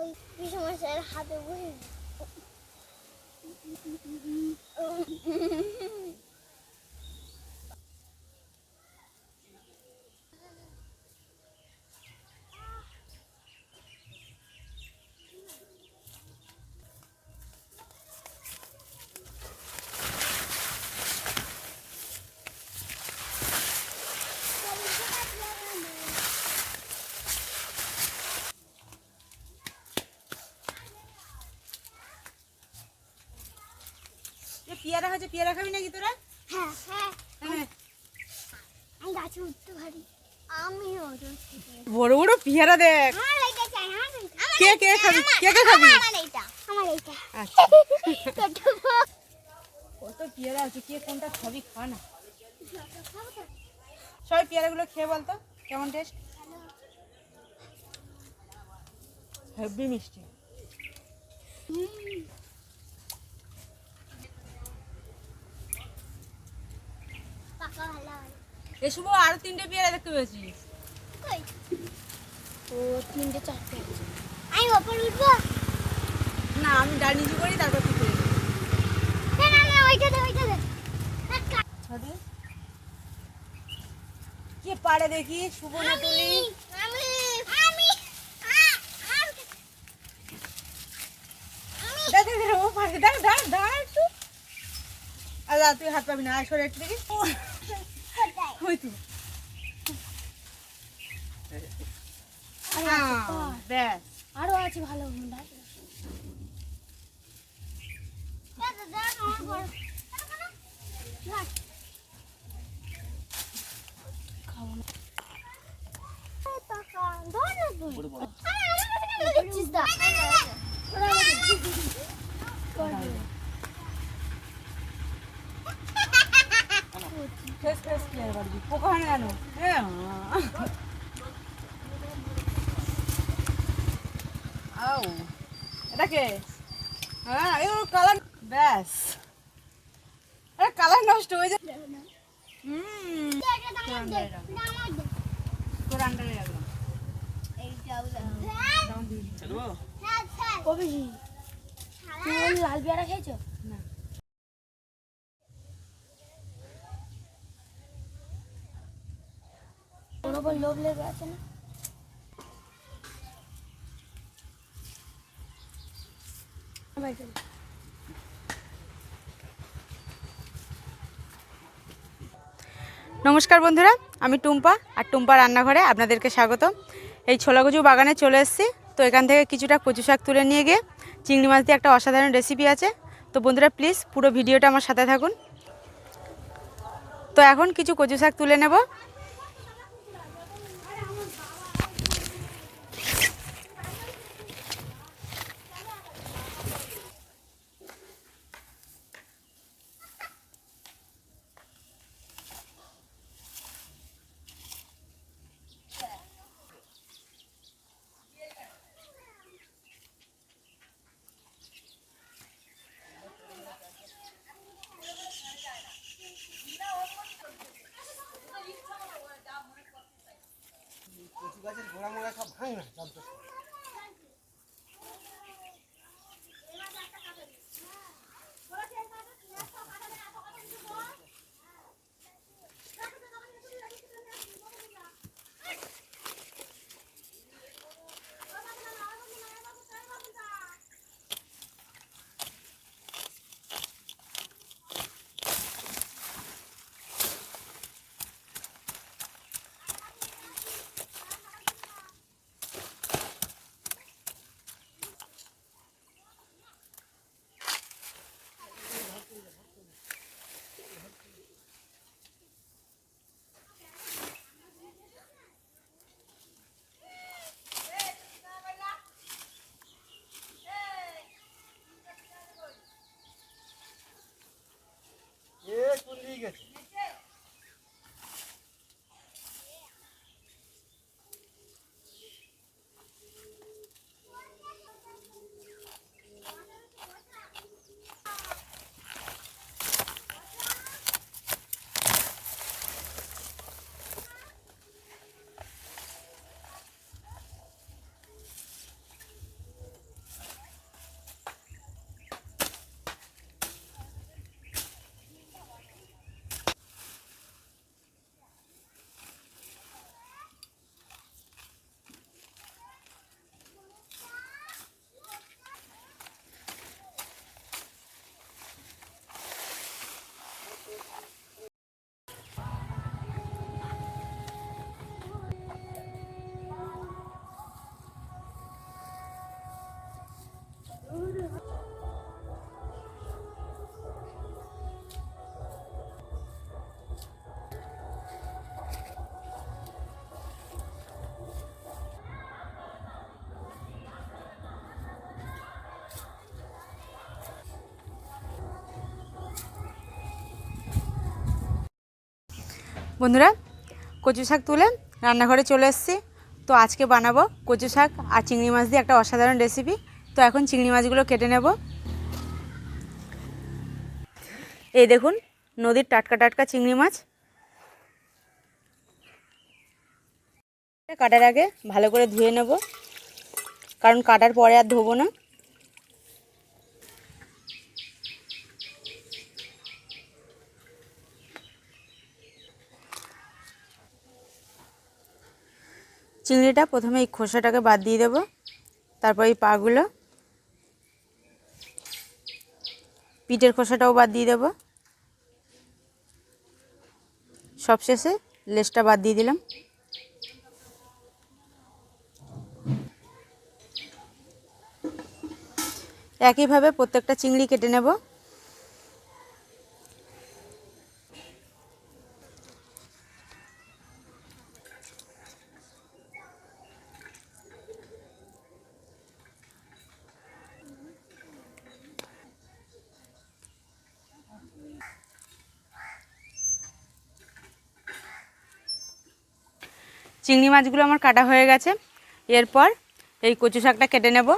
ওই সমস্যার হাতে বসে পেয়ারা হয়েছে, পেয়ারা খাবি নাকি তোরা? হ্যাঁ হ্যাঁ হ্যাঁ, আমি গাছে উঠতে পারি। আমিও বড় বড় পেয়ারা দেখ। কে কে খাবি? কে কে খাবি? আমার এইটা। আচ্ছা কত পেয়ারা আছে, কে কোনটা খাবি খা না। সবাই পেয়ারাগুলো খেয়ে বলতো কেমন টেস্ট। হেভি মিষ্টি। এ শুভ আরো 3টে পেয়ারা দেখতে পেয়েছি। ও 3টে 4টে আছে। আমি ওপর উঠবো না, আমি ডাল নিচু করি তারপর তুই করে দিবি। না না না, ওইটা দে ওইটা দে। ছাদে কে পারে দেখি, শুভ না তুলি? আমি দেখ দেখ ও পারে, দাঁড়া দাঁড়া দাঁড়া একটু। আল্লাহ তুই হাত পাবি না, সরে একটু দেখি। ওই তো ব্যাস। আরো আছে ভালো মুন্ডা। পোকা হয় না কেন? এটাকে হ্যাঁ এই কালার ব্যাস। আরে কালার নষ্ট হয়ে যায়। তোর আন্ডারে রাখলাম। লাল পেয়ারা খেয়েছো? না ওর উপর লোভ লেগে আছে না? নমস্কার বন্ধুরা, আমি টুম্পা আর টুম্পা রান্নাঘরে আপনাদেরকে স্বাগত। এই ছোলা কচু বাগানে চলে এসেছি। তো এখান থেকে কিছুটা কচু শাক তুলে নিয়ে গিয়ে চিংড়ি মাছ দিয়ে একটা অসাধারণ রেসিপি আছে। তো বন্ধুরা প্লিজ পুরো ভিডিওটা আমার সাথে থাকুন। তো এখন কিছু কচু শাক তুলে নেব। বন্ধুরা, কচু শাক তুলে রান্নাঘরে চলে এসেছি। তো আজকে বানাবো কচু শাক আর চিংড়ি মাছ দিয়ে একটা অসাধারণ রেসিপি। তো এখন চিংড়ি মাছগুলো কেটে নেব। এই দেখুন, নদীর টাটকা টাটকা চিংড়ি মাছ। কাটার আগে ভালো করে ধুয়ে নেব, কারণ কাটার পরে আর ধোবো না। চিংড়িটা প্রথমে এই খোসাটাকে বাদ দিয়ে দেব, তারপর এই পাগুলো, পিঠের খোসাটাও বাদ দিয়ে দেব, সবশেষে লেজটা বাদ দিয়ে দিলাম। একইভাবে প্রত্যেকটা চিংড়ি কেটে নেব। চিংড়ি মাছগুলো আমার কাটা হয়ে গেছে। এরপর এই কচু শাকটা কেটে নেব।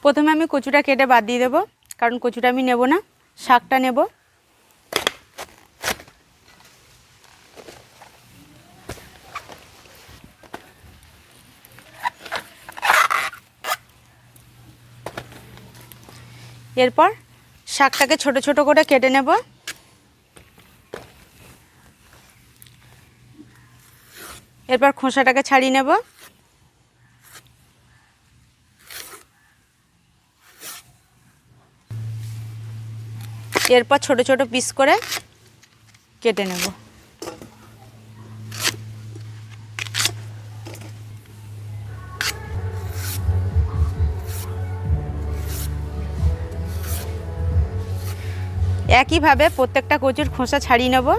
প্রথমে আমি কচুটা কেটে বাদ দিয়ে দেবো, কারণ কচুটা আমি নেব না, শাকটা নেব। এরপর শাকটাকে ছোট ছোট করে কেটে নেব। এরপর খোসাটাকে ছাড়িয়ে নেব। এরপর ছোট ছোট পিস করে কেটে নেব। একইভাবে প্রত্যেকটা কচুর খোসা ছাড়িয়ে নেব।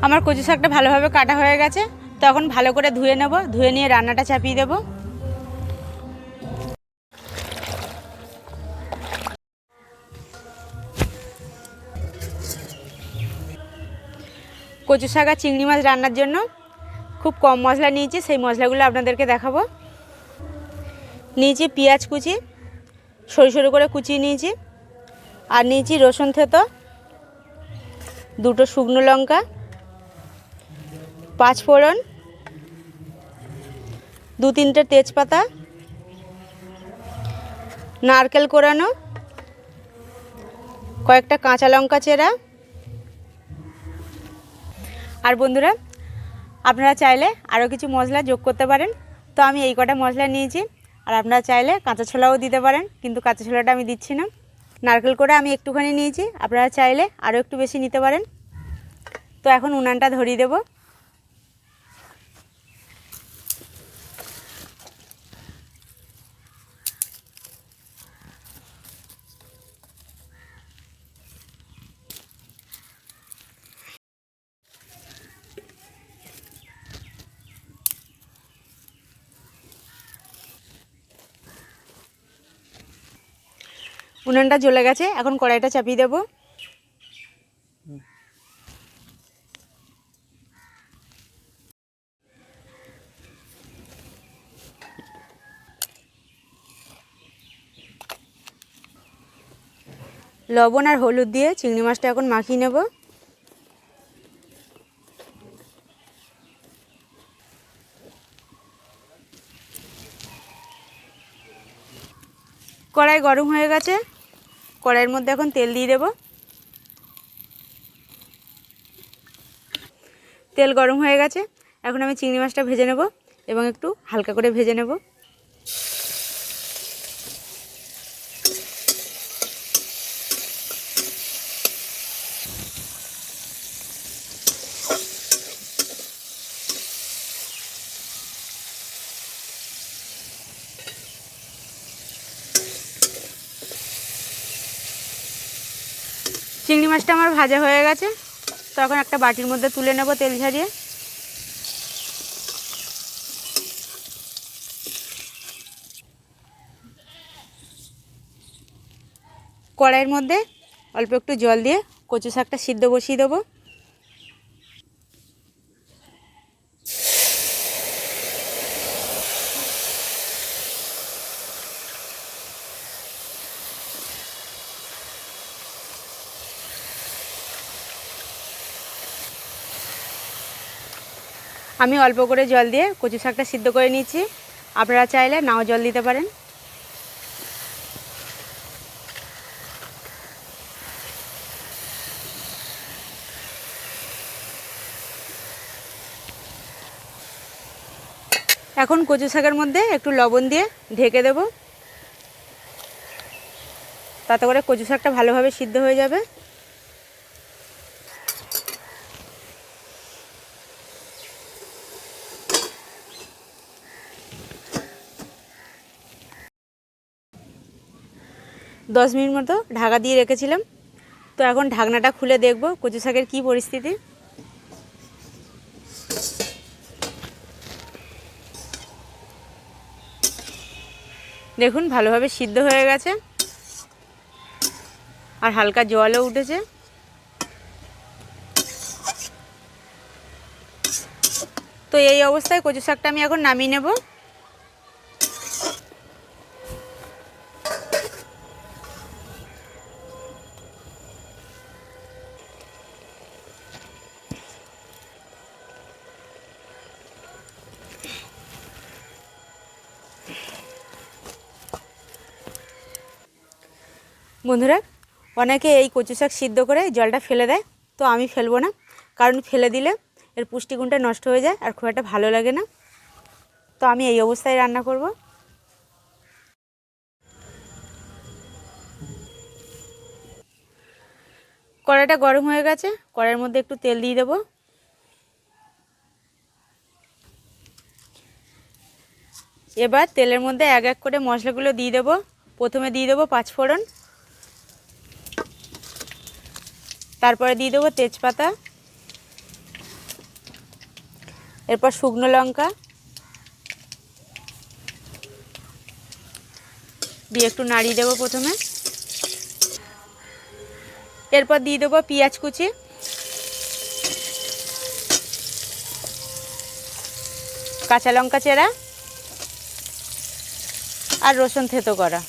আমার কচু শাকটা ভালোভাবে কাটা হয়ে গেছে। তখন ভালো করে ধুয়ে নেব, ধুয়ে নিয়ে রান্নাটা চাপিয়ে দেব। কচু শাক আর চিংড়ি মাছ রান্নার জন্য খুব কম মশলা নিয়েছি, সেই মশলাগুলো আপনাদেরকে দেখাবো। নিয়েছি পেঁয়াজ কুচি, সরু সরু করে কুচিয়ে নিয়েছি। আর নিয়েছি রসুন থেতো, 2টো শুকনো লঙ্কা, 5 ফোড়ন, 2-3টে তেজপাতা, নারকেল কোরানো, কয়েকটা কাঁচা লঙ্কা চেরা। আর বন্ধুরা, আপনারা চাইলে আরও কিছু মশলা যোগ করতে পারেন। তো আমি এই কটা মশলা নিয়েছি। আর আপনারা চাইলে কাঁচা ছোলাও দিতে পারেন, কিন্তু কাঁচা ছোলাটা আমি দিচ্ছি না। নারকেল কোড়া আমি একটুখানি নিয়েছি, আপনারা চাইলে আরও একটু বেশি নিতে পারেন। তো এখন উনানটা ধরিয়ে দেব। উনানটা জ্বলে গেছে, এখন কড়াইটা চাপিয়ে দেব। লবণ আর হলুদ দিয়ে চিংড়ি মাছটা এখন মাখিয়ে নেব। কড়াই গরম হয়ে গেছে, কড়াইয়ের মধ্যে এখন তেল দিয়ে দেব। তেল গরম হয়ে গেছে, এখন আমি চিংড়ি মাছটা ভেজে নেব এবং একটু হালকা করে ভেজে নেব। চিংড়ি মাছটা আমার ভাজা হয়ে গেছে, তো এখন একটা বাটির মধ্যে তুলে নেব তেল ঝরিয়ে। কড়াইয়ের মধ্যে অল্প একটু জল দিয়ে কচু শাকটা সিদ্ধ বসিয়ে দেবো। আমি অল্প করে জল দিয়ে কচু শাকটা সিদ্ধ করে নিচ্ছি, আপনারা চাইলে নাও জল দিতে পারেন। এখন কচু শাকের মধ্যে একটু লবণ দিয়ে ঢেকে দেব, তাতে করে কচু শাকটা ভালোভাবে সিদ্ধ হয়ে যাবে। দশ মিনিট মতো ঢাকা দিয়ে রেখেছিলাম, তো এখন ঢাকনাটা খুলে দেখব কচু শাকের কী পরিস্থিতি। দেখুন ভালোভাবে সিদ্ধ হয়ে গেছে আর হালকা জলও উঠেছে। তো এই অবস্থায় কচু শাকটা আমি এখন নামিয়ে নেব। বন্ধুরা, অনেকে এই কচু শাক সিদ্ধ করে জলটা ফেলে দেয়, তো আমি ফেলবো না, কারণ ফেলে দিলে এর পুষ্টিগুণটা নষ্ট হয়ে যায় আর খুব একটা ভালো লাগে না। তো আমি এই অবস্থায় রান্না করব। কড়াইটা গরম হয়ে গেছে, কড়াইয়ের মধ্যে একটু তেল দিয়ে দেবো। এবার তেলের মধ্যে এক এক করে মশলাগুলো দিয়ে দেবো। প্রথমে দিয়ে দেবো পাঁচফোড়ন, তারপরে দিয়ে দেবো তেজপাতা, এরপর শুকনো লঙ্কা দিয়ে একটু নাড়িয়ে দেবো প্রথমে। এরপর দিয়ে দেবো পেঁয়াজ কুচি, কাঁচা লঙ্কা চেরা আর রসুন থেতো করা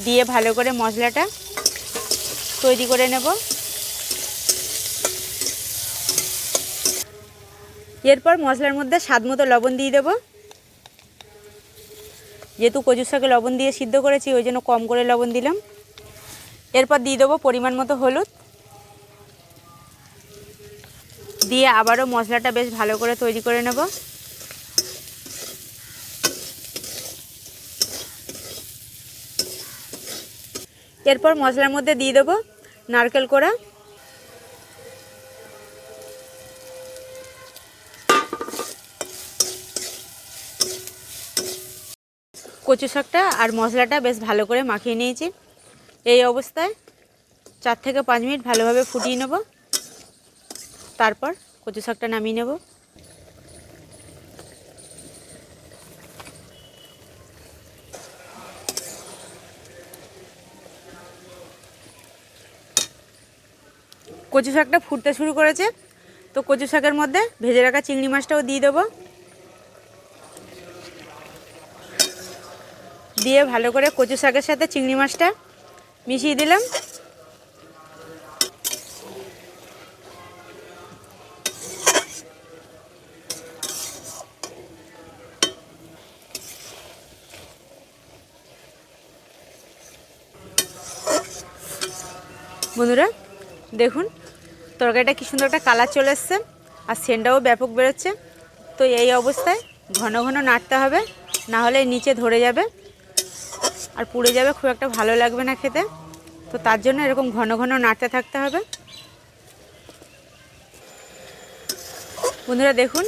দিয়ে ভালো করে মশলাটা তৈরি করে নেব। এরপর মশলার মধ্যে স্বাদ মতো লবণ দিয়ে দেব। যেহেতু কচুর শাকে লবণ দিয়ে সিদ্ধ করেছি, ওই জন্য কম করে লবণ দিলাম। এরপর দিয়ে দেবো পরিমাণ মতো হলুদ, দিয়ে আবারও মশলাটা বেশ ভালো করে তৈরি করে নেব। এরপর মশলার মধ্যে দিয়ে দেবো নারকেল কোড়া, কচু শাকটা আর মশলাটা বেশ ভালো করে মাখিয়ে নিয়েছি। এই অবস্থায় 4 থেকে 5 মিনিট ভালোভাবে ফুটিয়ে নেব, তারপর কচু শাকটা নামিয়ে নেব। কচু শাকটা ফুটতে শুরু করেছে, তো কচু শাকের মধ্যে ভেজে রাখা চিংড়ি মাছটাও দিয়ে দেবো। দিয়ে ভালো করে কচু শাকের সাথে চিংড়ি মাছটা মিশিয়ে দিলাম। বন্ধুরা দেখুন তরকারিটা কি সুন্দর একটা কালার চলে এসছে আর সেন্টটাও ব্যাপক বেরোচ্ছে। তো এই অবস্থায় ঘন ঘন নাড়তে হবে, না হলে নিচে ধরে যাবে আর পুড়ে যাবে, খুব একটা ভালো লাগবে না খেতে। তো তার জন্য এরকম ঘন ঘন নাড়তে থাকতে হবে। বন্ধুরা দেখুন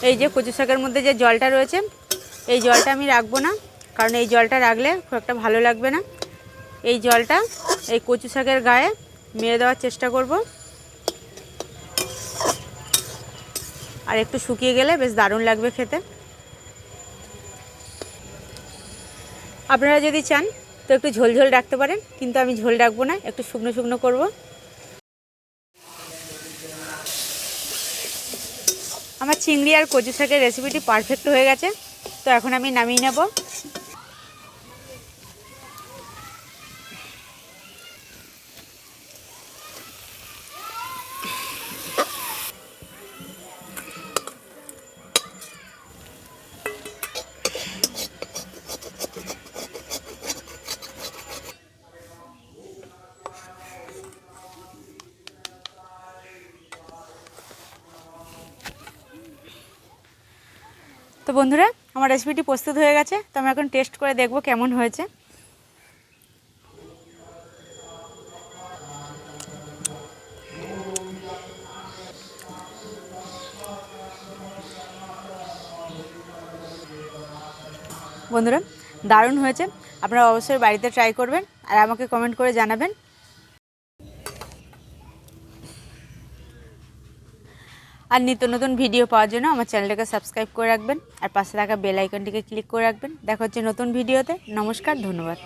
এই যে কচু শাকের মধ্যে যে জলটা রয়েছে, এই জলটা আমি রাখবো না, কারণ এই জলটা রাখলে খুব একটা ভালো লাগবে না। এই জলটা এই কচু শাকের গায়ে মেরে দেওয়ার চেষ্টা করব। আর একটু শুকিয়ে গেলে বেশ দারুণ লাগবে খেতে। আপনারা যদি চান তো একটু ঝোল ঝোল রাখতে পারেন, কিন্তু আমি ঝোল রাখবো না, একটু শুকনো শুকনো করব। আমার চিংড়ি আর কচু শাকের রেসিপিটি পারফেক্ট হয়ে গেছে। তো এখন আমি নামিয়ে নেব। তো বন্ধুরা, আমার রেসিপিটি প্রস্তুত হয়ে গেছে। তো আমি এখন টেস্ট করে দেখব কেমন হয়েছে। বন্ধুরা, দারুণ হয়েছে। আপনারা অবশ্যই বাড়িতে ট্রাই করবেন আর আমাকে কমেন্ট করে জানাবেন। আর নিত্য নতুন ভিডিও পাওয়ার জন্য আমার চ্যানেলটাকে সাবস্ক্রাইব করে রাখবেন আর পাশে থাকা বেল আইকনটিকে ক্লিক করে রাখবেন। দেখা হচ্ছে নতুন ভিডিওতে। নমস্কার, ধন্যবাদ।